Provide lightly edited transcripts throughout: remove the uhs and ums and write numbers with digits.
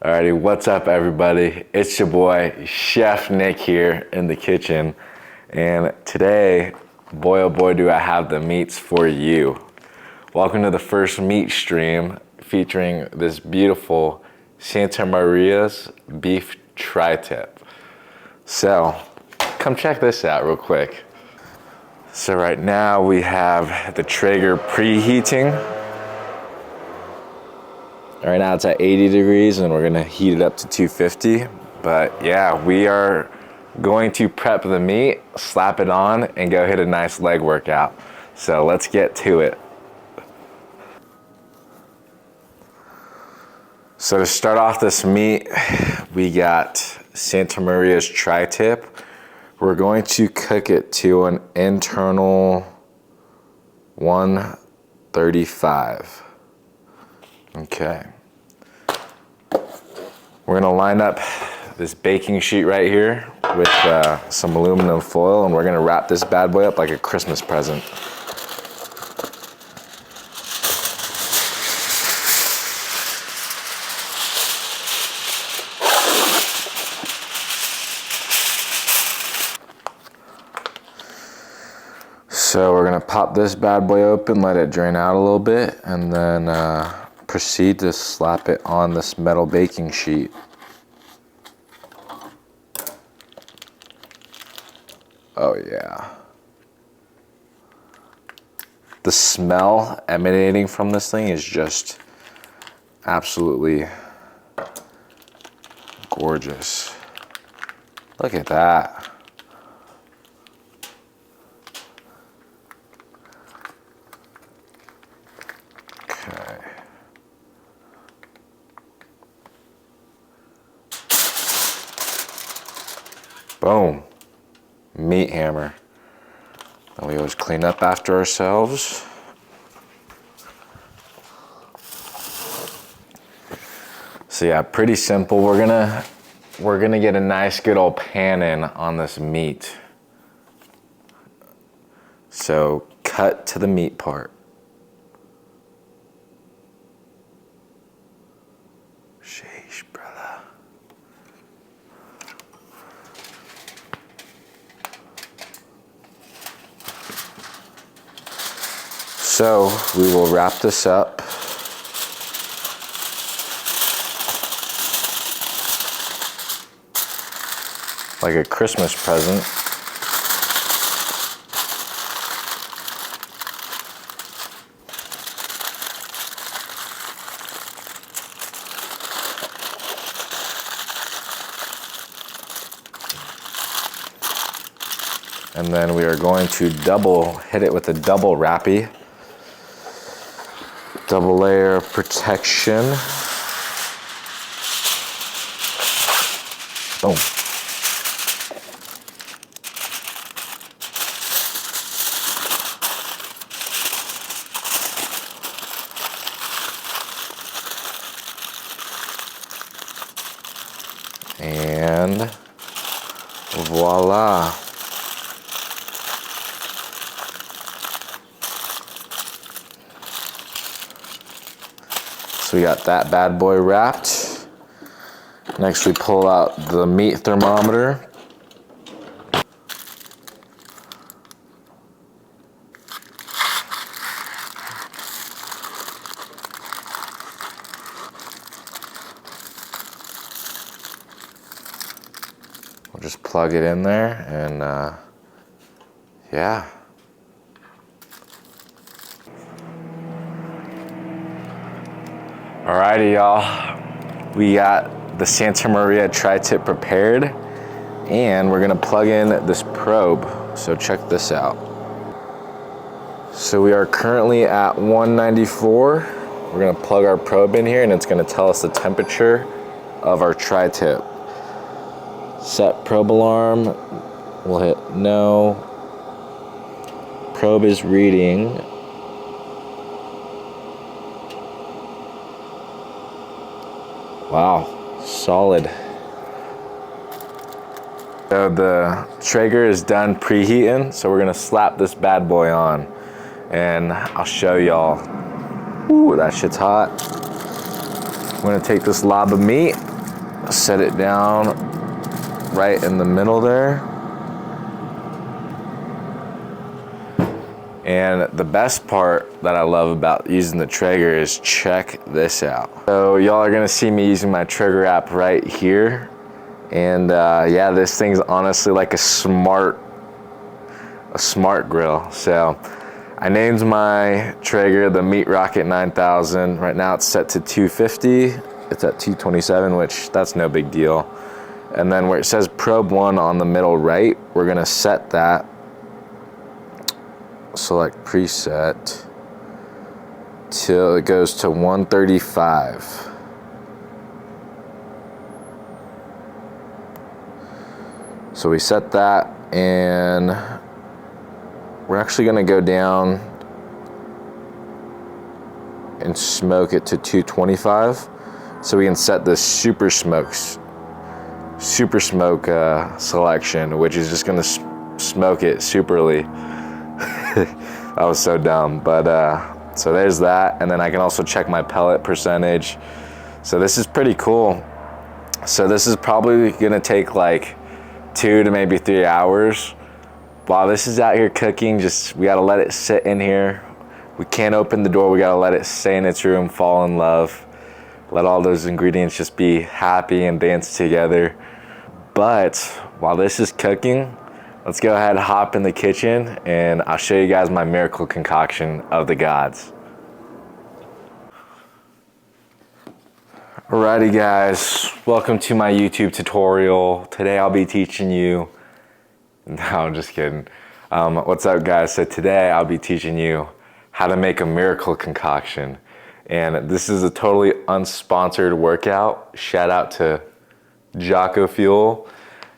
Alrighty, what's up everybody? It's your boy, Chef Nick here in the kitchen. And today, boy oh boy do I have the meats for you. Welcome to the first meat stream featuring this beautiful Santa Maria's beef tri-tip. So, come check this out real quick. So right now we have the Traeger preheating. Right now it's at 80 degrees and we're gonna heat it up to 250. But yeah, we are going to prep the meat, slap it on, and go hit a nice leg workout. So let's get to it. So to start off this meat, we got Santa Maria's tri-tip. We're going to cook it to an internal 135. Okay. We're gonna line up this baking sheet right here with some aluminum foil, and we're gonna wrap this bad boy up like a Christmas present. So we're gonna pop this bad boy open, let it drain out a little bit, and then proceed to slap it on this metal baking sheet. Oh yeah. The smell emanating from this thing is just absolutely gorgeous. Look at that. Okay. Boom. Meat hammer. And we always clean up after ourselves. So yeah, pretty simple. We're gonna get a nice good old pan in on this meat. So cut to the meat part. Sheesh, brother. So we will wrap this up. Like a Christmas present. And then we are going to hit it with a double wrappy. Double layer of protection. Boom. And voila. So we got that bad boy wrapped. Next we pull out the meat thermometer. We'll just plug it in there and yeah. Alrighty, y'all. We got the Santa Maria tri-tip prepared, and we're gonna plug in this probe. So check this out. So we are currently at 194. We're gonna plug our probe in here, and it's gonna tell us the temperature of our tri-tip. Set probe alarm. We'll hit no. Probe is reading. Wow, solid. So the Traeger is done preheating, so we're gonna slap this bad boy on, and I'll show y'all. Ooh, that shit's hot. I'm gonna take this lob of meat, set it down right in the middle there. And the best part that I love about using the Traeger is check this out. So y'all are gonna see me using my Traeger app right here. And yeah, this thing's honestly like a smart grill. So I named my Traeger the Meat Rocket 9000. Right now it's set to 250. It's at 227, which that's no big deal. And then where it says probe 1 on the middle right, we're gonna set that. Select preset till it goes to 135. So we set that, and we're actually gonna go down and smoke it to 225, so we can set this super smoke selection, which is just gonna smoke it superly. That was so dumb, but so there's that. And then I can also check my pellet percentage. So this is pretty cool. So this is probably gonna take like 2 to maybe 3 hours. While this is out here cooking, we gotta let it sit in here. We can't open the door, we gotta let it stay in its room, fall in love. Let all those ingredients just be happy and dance together. But while this is cooking, let's go ahead and hop in the kitchen and I'll show you guys my miracle concoction of the gods. Alrighty guys, welcome to my YouTube tutorial. Today I'll be teaching you, no, I'm just kidding. What's up guys? So today I'll be teaching you how to make a miracle concoction. And this is a totally unsponsored workout. Shout out to Jocko Fuel,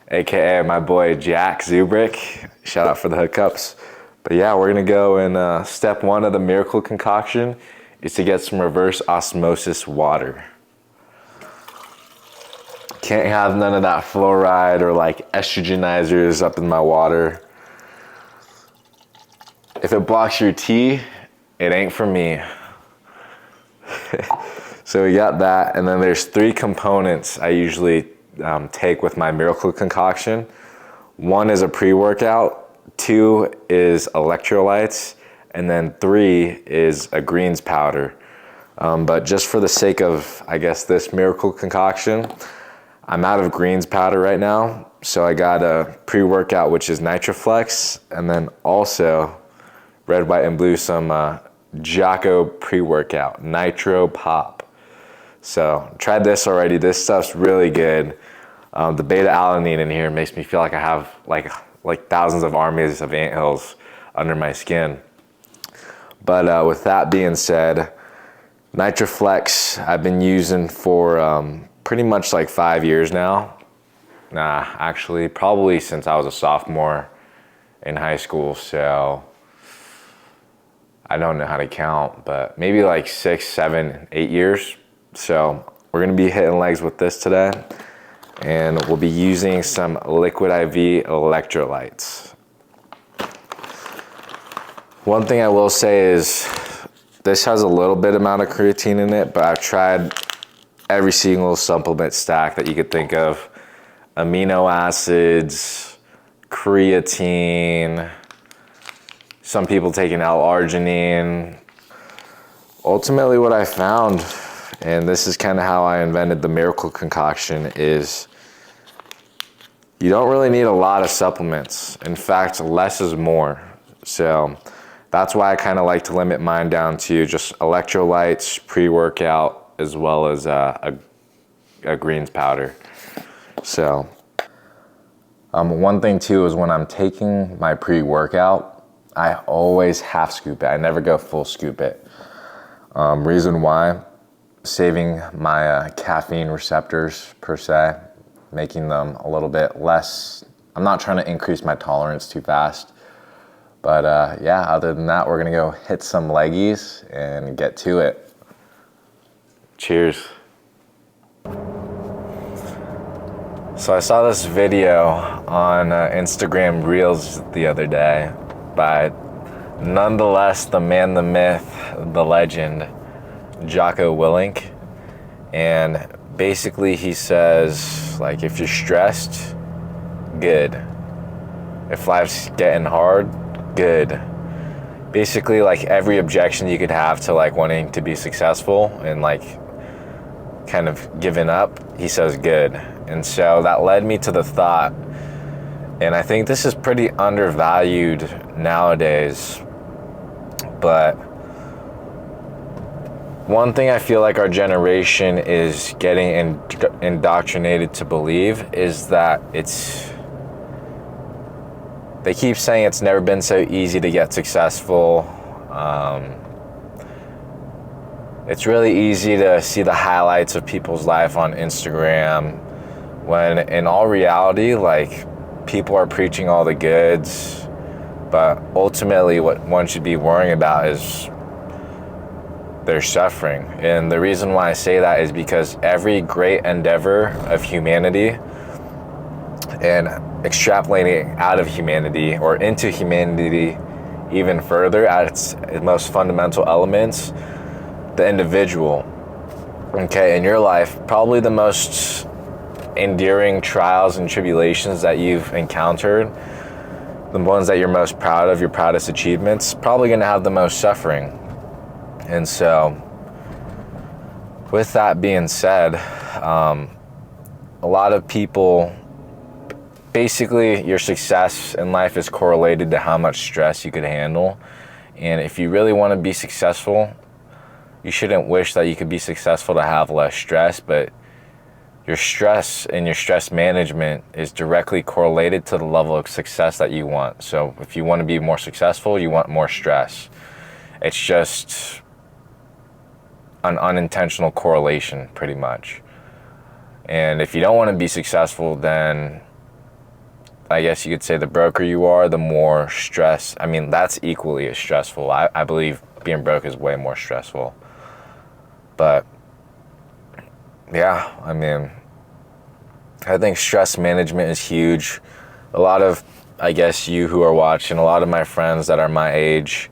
AKA my boy Jack Zubrick. Shout out for the hookups. But yeah, we're gonna go and step 1 of the miracle concoction is to get some reverse osmosis water. Can't have none of that fluoride or like estrogenizers up in my water. If it blocks your tea, it ain't for me. So we got that, and then there's 3 components I usually take with my miracle concoction. 1 is a pre-workout, 2 is electrolytes, and then 3 is a greens powder. But just for the sake of, I guess, this miracle concoction, I'm out of greens powder right now, so I got a pre-workout, which is Nitroflex, and then also red, white, and blue, some Jocko pre-workout, Nitro Pop. So tried this already. This stuff's really good. The beta alanine in here makes me feel like I have like thousands of armies of anthills under my skin. But with that being said, Nitroflex I've been using for pretty much like 5 years now. Nah, actually probably since I was a sophomore in high school. So I don't know how to count, but maybe like 6, 7, 8 years. So we're gonna be hitting legs with this today, and we'll be using some liquid IV electrolytes. One thing I will say is this has a little bit amount of creatine in it, but I've tried every single supplement stack that you could think of. Amino acids, creatine, some people taking L-arginine. Ultimately what I found, and this is kind of how I invented the miracle concoction, is you don't really need a lot of supplements. In fact, less is more. So that's why I kind of like to limit mine down to just electrolytes, pre-workout, as well as a greens powder. So one thing too is when I'm taking my pre-workout, I always half scoop it. I never go full scoop it. Reason why, saving my caffeine receptors per se, making them a little bit less. I'm not trying to increase my tolerance too fast. But yeah, other than that, we're gonna go hit some leggies and get to it. Cheers. So I saw this video on Instagram Reels the other day by nonetheless the man, the myth, the legend, Jocko Willink. And basically he says, like, if you're stressed, good. If life's getting hard, good. Basically, like, every objection you could have to, like, wanting to be successful and, like, kind of giving up, he says good. And so that led me to the thought, and I think this is pretty undervalued nowadays, but one thing I feel like our generation is getting indoctrinated to believe is that they keep saying it's never been so easy to get successful. It's really easy to see the highlights of people's life on Instagram, when in all reality, like, people are preaching all the goods, but ultimately what one should be worrying about is their suffering. And the reason why I say that is because every great endeavor of humanity, and extrapolating out of humanity or into humanity even further at its most fundamental elements, the individual, okay, in your life, probably the most endearing trials and tribulations that you've encountered, the ones that you're most proud of, your proudest achievements, probably going to have the most suffering. And so, with that being said, a lot of people, basically your success in life is correlated to how much stress you could handle. And if you really want to be successful, you shouldn't wish that you could be successful to have less stress, but your stress and your stress management is directly correlated to the level of success that you want. So if you want to be more successful, you want more stress. It's just an unintentional correlation, pretty much. And if you don't want to be successful, then I guess you could say the broker you are, the more stress. I mean, that's equally as stressful. I believe being broke is way more stressful. But yeah, I mean, I think stress management is huge. A lot of, I guess, you who are watching, a lot of my friends that are my age,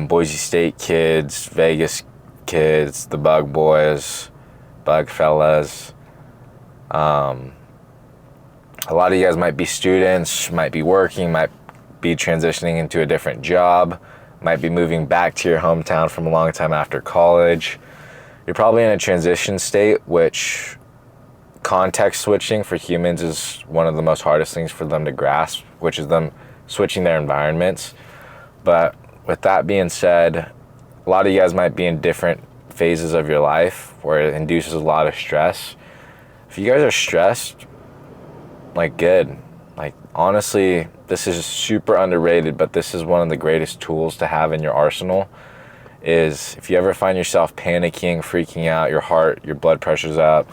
Boise State kids, Vegas kids, the Bug Boys, Bug Fellas. A lot of you guys might be students, might be working, might be transitioning into a different job, might be moving back to your hometown from a long time after college. You're probably in a transition state, which context switching for humans is one of the most hardest things for them to grasp, which is them switching their environments. But with that being said, a lot of you guys might be in different phases of your life where it induces a lot of stress. If you guys are stressed, like, good. Like, honestly, this is super underrated, but this is one of the greatest tools to have in your arsenal. Is if you ever find yourself panicking, freaking out, your heart, your blood pressure's up,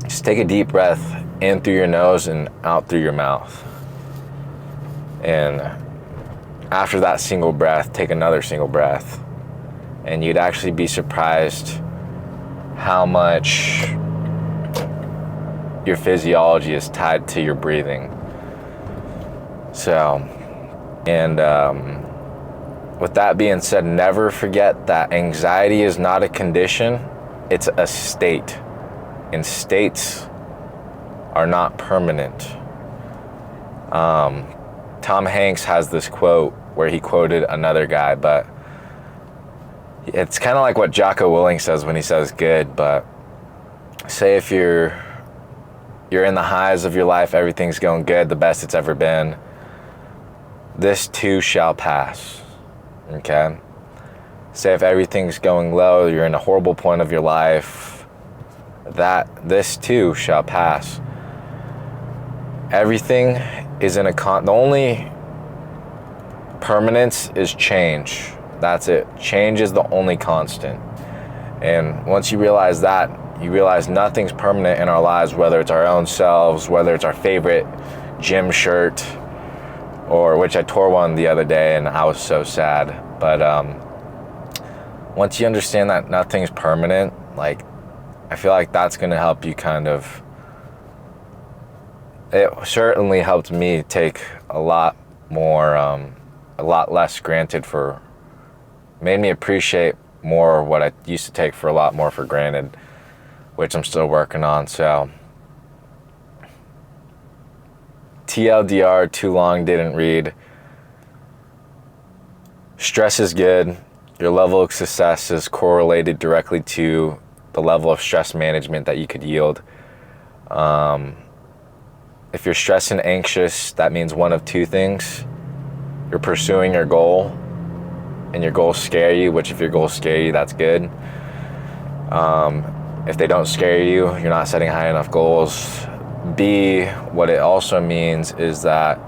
just take a deep breath in through your nose and out through your mouth. And after that single breath, take another single breath. And you'd actually be surprised how much your physiology is tied to your breathing. So, and with that being said, never forget that anxiety is not a condition, it's a state. And states are not permanent. Tom Hanks has this quote where he quoted another guy, but it's kind of like what Jocko Willing says when he says good, but say if you're in the highs of your life, everything's going good, the best it's ever been, this too shall pass. Okay? Say if everything's going low, you're in a horrible point of your life, that this too shall pass. Everything is in the only permanence is change. That's it. Change is the only constant. And once you realize that, you realize nothing's permanent in our lives, whether it's our own selves, whether it's our favorite gym shirt, or which I tore one the other day and I was so sad. But once you understand that nothing's permanent, like, I feel like that's going to help you kind of, it certainly helped me take a lot more, a lot less granted made me appreciate more what I used to take for a lot more for granted, which I'm still working on. So TLDR, too long, didn't read. Stress is good. Your level of success is correlated directly to the level of stress management that you could yield. If you're stressed and anxious, that means one of two things. You're pursuing your goal, and your goals scare you, which if your goals scare you, that's good. If they don't scare you, you're not setting high enough goals. B, what it also means is that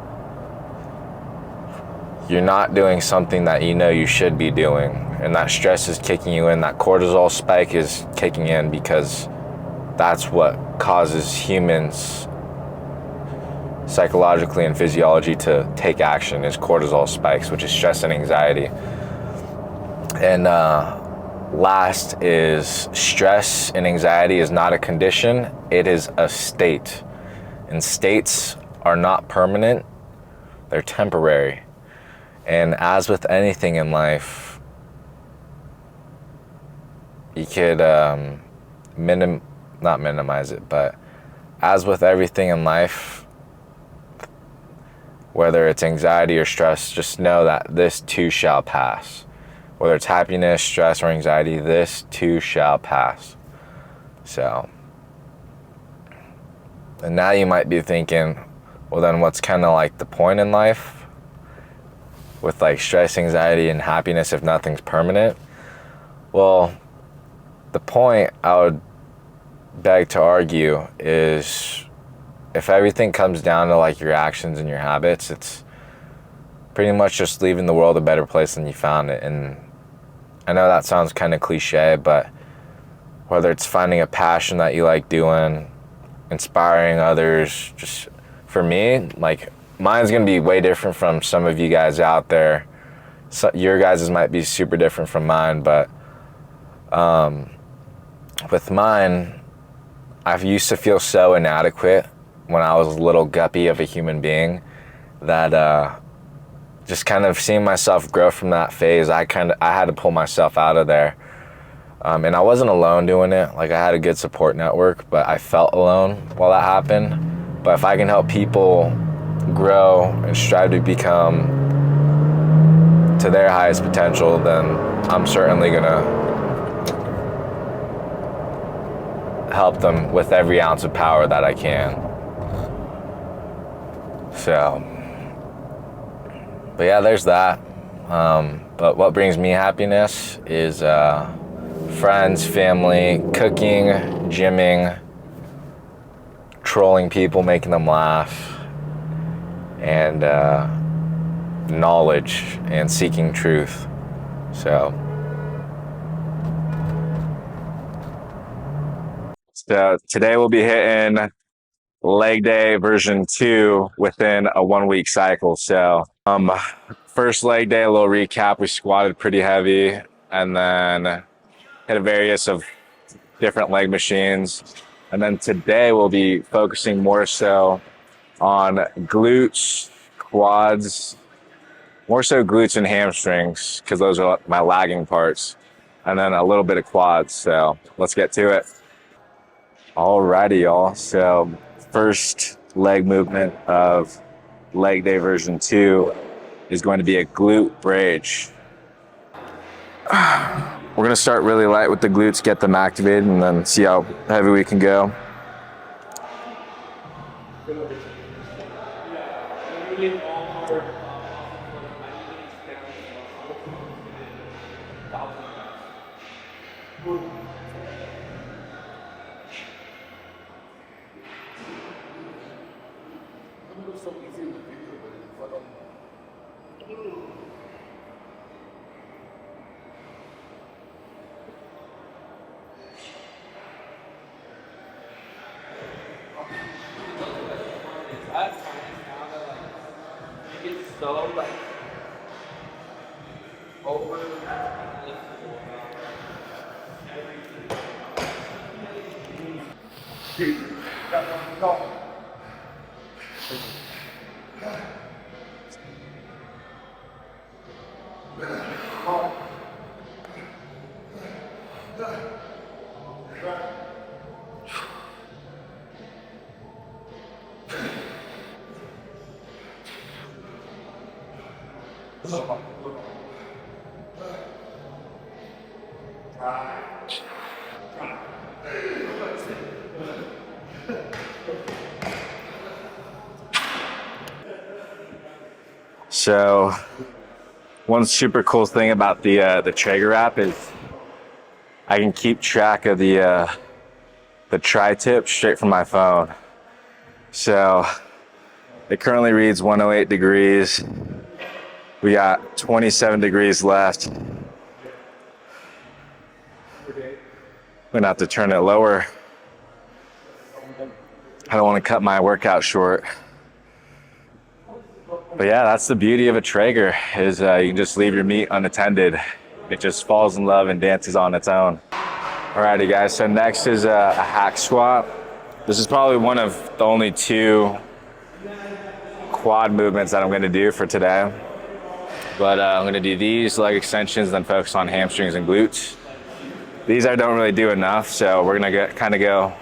you're not doing something that you know you should be doing, and that stress is kicking you in, that cortisol spike is kicking in, because that's what causes humans psychologically and physiology to take action, is cortisol spikes, which is stress and anxiety. And last is stress and anxiety is not a condition, it is a state. And states are not permanent, they're temporary. And as with anything in life, you could not minimize it, but as with everything in life, whether it's anxiety or stress, just know that this too shall pass. Whether it's happiness, stress, or anxiety, this too shall pass. So, and now you might be thinking, well, then what's kind of like the point in life with like stress, anxiety, and happiness if nothing's permanent? Well, the point I would beg to argue is, if everything comes down to like your actions and your habits, it's pretty much just leaving the world a better place than you found it. And I know that sounds kind of cliche, but whether it's finding a passion that you like doing, inspiring others, just for me, like mine's gonna be way different from some of you guys out there. So your guys's might be super different from mine, but with mine, I used to feel so inadequate when I was a little guppy of a human being that just kind of seeing myself grow from that phase, I had to pull myself out of there. And I wasn't alone doing it. Like, I had a good support network, but I felt alone while that happened. But if I can help people grow and strive to become to their highest potential, then I'm certainly gonna help them with every ounce of power that I can. So, but yeah, there's that. But what brings me happiness is friends, family, cooking, gymming, trolling people, making them laugh, and knowledge and seeking truth. So today we'll be hitting leg day version 2 within a 1-week cycle. So first leg day, a little recap, we squatted pretty heavy and then hit a various of different leg machines. And then today we'll be focusing more so on glutes, quads, more so glutes and hamstrings, because those are my lagging parts, and then a little bit of quads. So let's get to it. Alrighty, y'all. So first leg movement of leg day version 2 is going to be a glute bridge. We're going to start really light with the glutes, get them activated, and then see how heavy we can go. So like over So one super cool thing about the Traeger app is I can keep track of the tri-tip straight from my phone. So it currently reads 108 degrees. We got 27 degrees left. I'm gonna have to turn it lower. I don't want to cut my workout short. But yeah, that's the beauty of a Traeger, is you can just leave your meat unattended. It just falls in love and dances on its own. Alrighty guys, so next is a hack squat. This is probably one of the only 2 quad movements that I'm gonna do for today. But I'm gonna do these leg extensions, then focus on hamstrings and glutes. These I don't really do enough, so we're gonna kind of go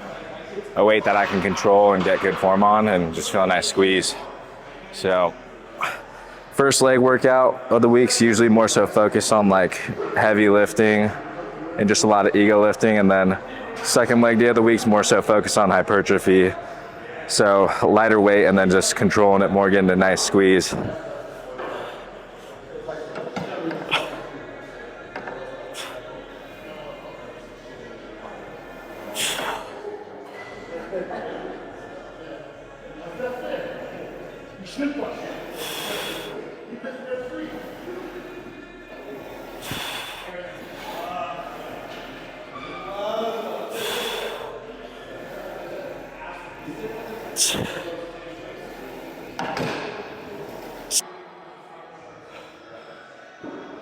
a weight that I can control and get good form on and just feel a nice squeeze. So first leg workout of the week's usually more so focused on like heavy lifting and just a lot of ego lifting, and then second leg day of the week's more so focused on hypertrophy, so lighter weight and then just controlling it more, getting a nice squeeze.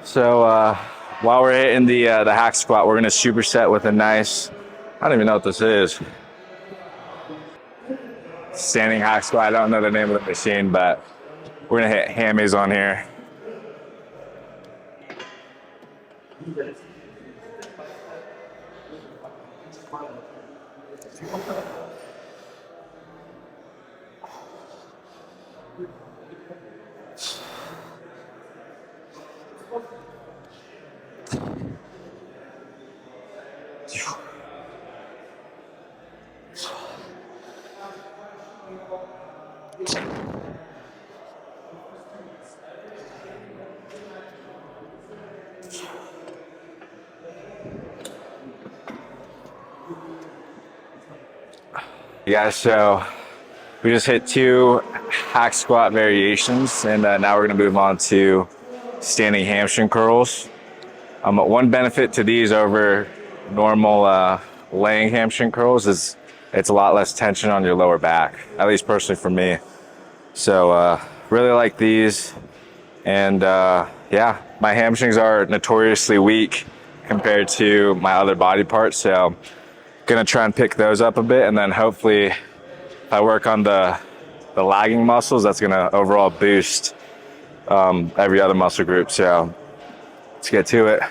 So while we're hitting the hack squat, we're gonna superset with a nice, I don't even know what this is. Standing hack squat, I don't know the name of the machine, but we're gonna hit hammies on here. Yeah, so we just hit 2 hack squat variations, and now we're gonna move on to standing hamstring curls. One benefit to these over normal laying hamstring curls is it's a lot less tension on your lower back, at least personally for me. So really like these, and yeah, my hamstrings are notoriously weak compared to my other body parts, so gonna try and pick those up a bit, and then hopefully if I work on the lagging muscles, that's gonna overall boost every other muscle group. So let's get to it.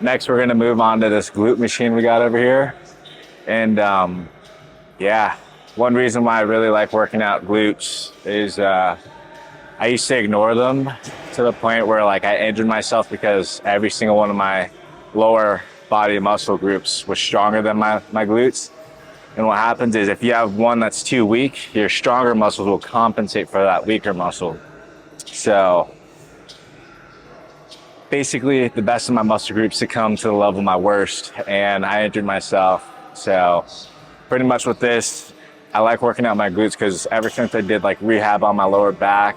Next, we're gonna move on to this glute machine we got over here. And yeah, one reason why I really like working out glutes is I used to ignore them to the point where like I injured myself because every single one of my lower body muscle groups was stronger than my glutes. And what happens is if you have one that's too weak, your stronger muscles will compensate for that weaker muscle. So basically the best of my muscle groups succumb to the level of my worst, and I injured myself. So pretty much with this, I like working out my glutes because ever since I did like rehab on my lower back,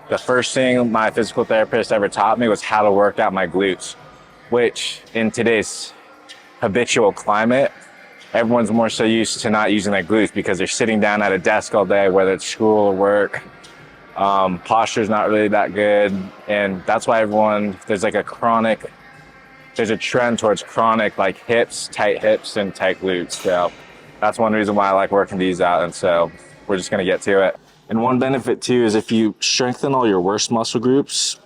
the first thing my physical therapist ever taught me was how to work out my glutes, which in today's habitual climate, everyone's more so used to not using their glutes because they're sitting down at a desk all day, whether it's school or work. Posture's not really that good, and that's why there's a trend towards chronic like tight hips and tight glutes. So that's one reason why I like working these out, and so we're just gonna get to it. And one benefit too is if you strengthen all your worst muscle groups,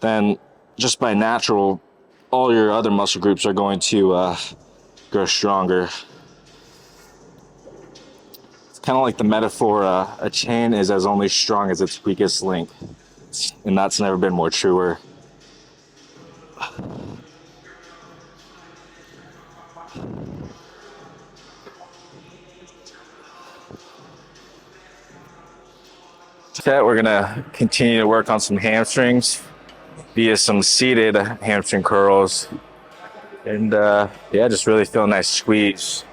then just by natural, all your other muscle groups are going to grow stronger. It's kind of like the metaphor, a chain is as only strong as its weakest link. And that's never been more truer. We're gonna continue to work on some hamstrings via some seated hamstring curls. And yeah, just really feel a nice squeeze.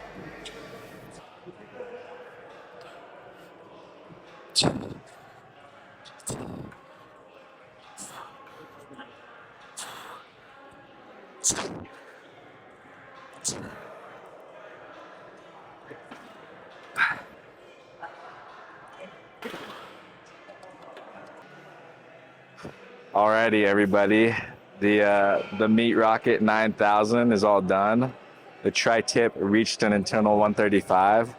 Alrighty, everybody. The Meat Rocket 9000 is all done. The tri-tip reached an internal 135.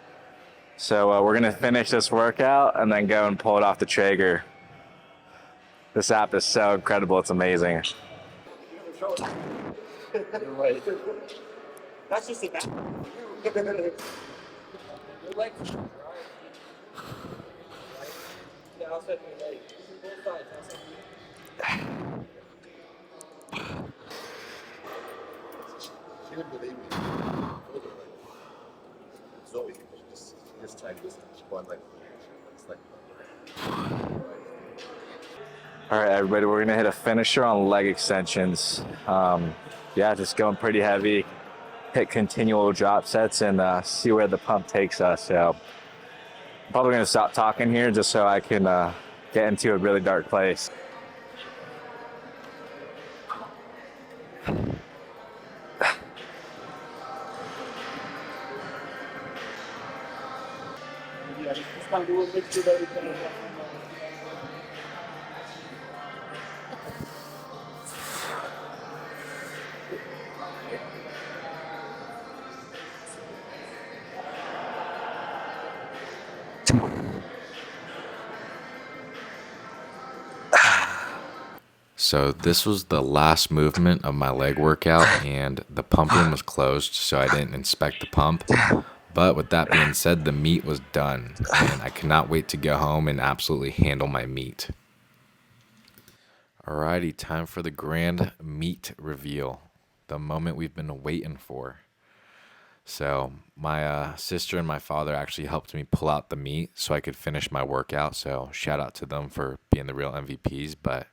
So we're gonna finish this workout and then go and pull it off the Traeger. This app is so incredible, it's amazing. That's just it. She didn't believe me. Zoe, just try this. She won like, it's like. All right, everybody, we're gonna hit a finisher on leg extensions. Yeah, just going pretty heavy. Hit continual drop sets and see where the pump takes us. So I'm probably gonna stop talking here just so I can get into a really dark place. So this was the last movement of my leg workout, and the pump room was closed, so I didn't inspect the pump. But with that being said, the meet was done, and I cannot wait to go home and absolutely handle my meat. Alrighty, time for the grand meat reveal, the moment we've been waiting for. So my sister and my father actually helped me pull out the meat so I could finish my workout. So shout out to them for being the real MVPs. But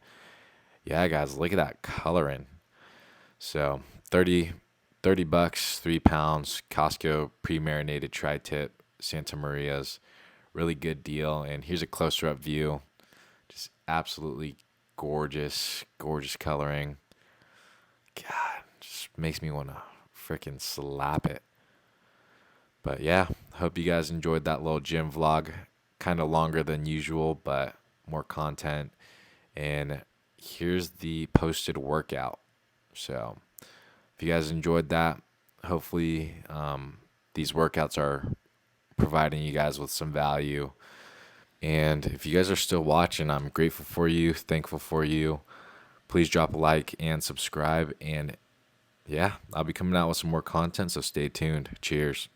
yeah, guys, look at that coloring. So 30 bucks, 3 pounds, Costco pre-marinated tri-tip, Santa Maria's, really good deal. And here's a closer up view. Just absolutely gorgeous coloring. God, just makes me want to freaking slap it. But yeah, hope you guys enjoyed that little gym vlog. Kind of longer than usual, but more content. And here's the posted workout. So if you guys enjoyed that, hopefully these workouts are providing you guys with some value. And if you guys are still watching, I'm grateful for you, thankful for you. Please drop a like and subscribe. And yeah, I'll be coming out with some more content, so stay tuned. Cheers.